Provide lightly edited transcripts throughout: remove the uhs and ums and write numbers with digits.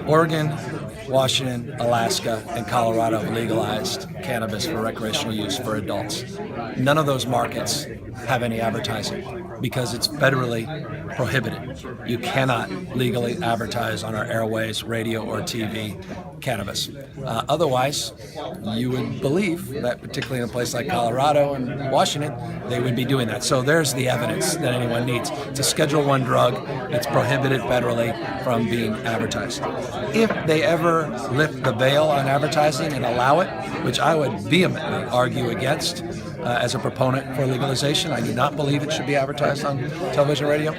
Oregon, Washington, Alaska, and Colorado legalized cannabis for recreational use for adults. None of those markets have any advertising because it's federally prohibited. You cannot legally advertise on our airways, radio, or TV cannabis. Otherwise, you would believe that particularly in a place like Colorado and Washington, they would be doing that. So there's the evidence that anyone needs. It's a Schedule I drug. It's prohibited federally from being advertised. If they ever lift the veil on advertising and allow it, which I would vehemently argue against, as a proponent for legalization, I do not believe it should be advertised on television and radio.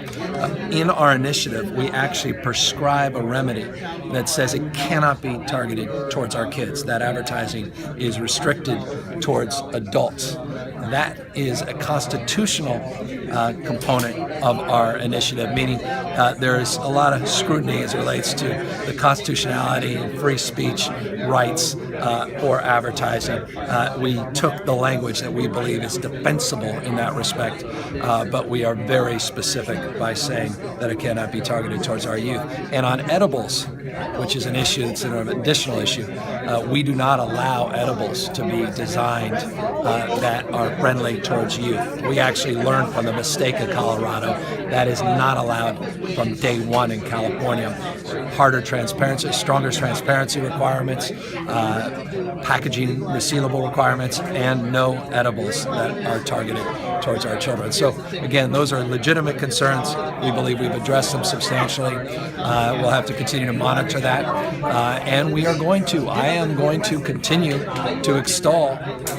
In our initiative, we actually prescribe a remedy that says it cannot be targeted towards our kids. That advertising is restricted towards adults. That is a constitutional component of our initiative, meaning there is a lot of scrutiny as it relates to the constitutionality and free speech rights for advertising. We took the language that we believe is defensible in that respect, but we are very specific by saying that it cannot be targeted towards our youth. And on edibles, which is an issue that's an additional issue, we do not allow edibles to be designed that are friendly towards youth. We actually learned from the mistake of Colorado that is not allowed from day one in California. Harder transparency, stronger transparency requirements, packaging resealable requirements, and no edibles that are targeted towards our children. So again, those are legitimate concerns. We believe we've addressed them substantially. We'll have to continue to monitor that, and I am going to continue to extol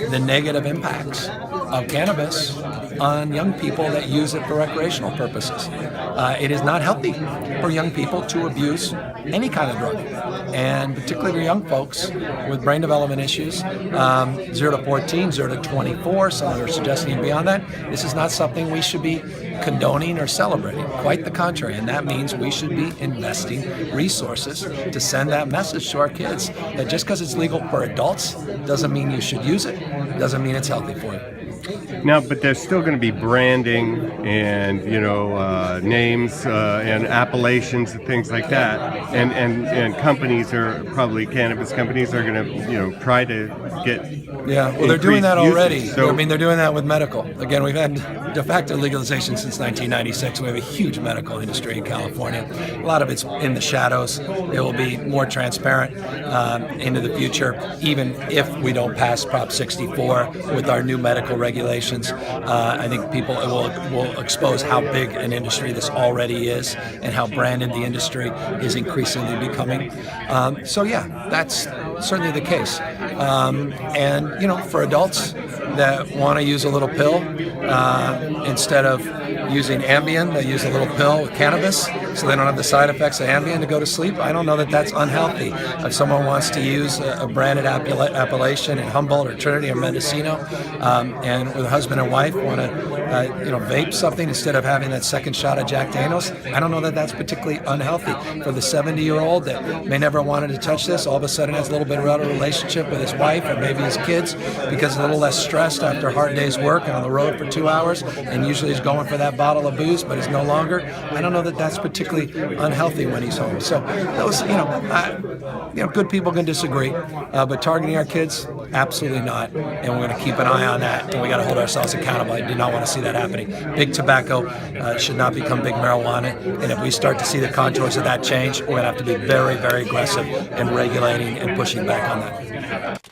the negative impacts of cannabis on young people that use it for recreational purposes. It is not healthy for young people to abuse any kind of drug, and particularly for young folks with brain development issues, 0 to 14, 0 to 24, some are suggesting beyond that. This is not something we should be condoning or celebrating. Quite the contrary, and that means we should be investing resources to send that message to our kids that just because it's legal for adults doesn't mean you should use it, doesn't mean it's healthy for you. Now, but there's still going to be branding and, names and appellations and things like that. And companies are probably, cannabis companies are going to, try to get. Yeah, well, they're doing that already. So, they're doing that with medical. Again, we've had de facto legalization since 1996. We have a huge medical industry in California. A lot of it's in the shadows. It will be more transparent into the future, even if we don't pass Prop 64 with our new medical regulations. I think people will expose how big an industry this already is and how branded the industry is increasingly becoming. So yeah, that's certainly the case. And for adults that want to use a little pill instead of using Ambien, they use a little pill with cannabis so they don't have the side effects of Ambien to go to sleep. I don't know that that's unhealthy. If someone wants to use a branded appellation in Humboldt or Trinity or Mendocino, and with a husband and wife want to vape something instead of having that second shot of Jack Daniels, I don't know that that's particularly unhealthy. For the 70-year-old that may never wanted to touch this, all of a sudden has a little bit of a relationship with his wife or maybe his kids because he's a little less stressed after a hard day's work and on the road for 2 hours, and usually he's going for that bottle of booze, but he's no longer. I don't know that that's particularly unhealthy when he's home. So those, good people can disagree, but targeting our kids, absolutely not. And we're going to keep an eye on that, and we got to hold ourselves accountable. I do not want to see that happening. Big tobacco should not become big marijuana, and if we start to see the contours of that change, we're going to have to be very, very aggressive in regulating and pushing back on that.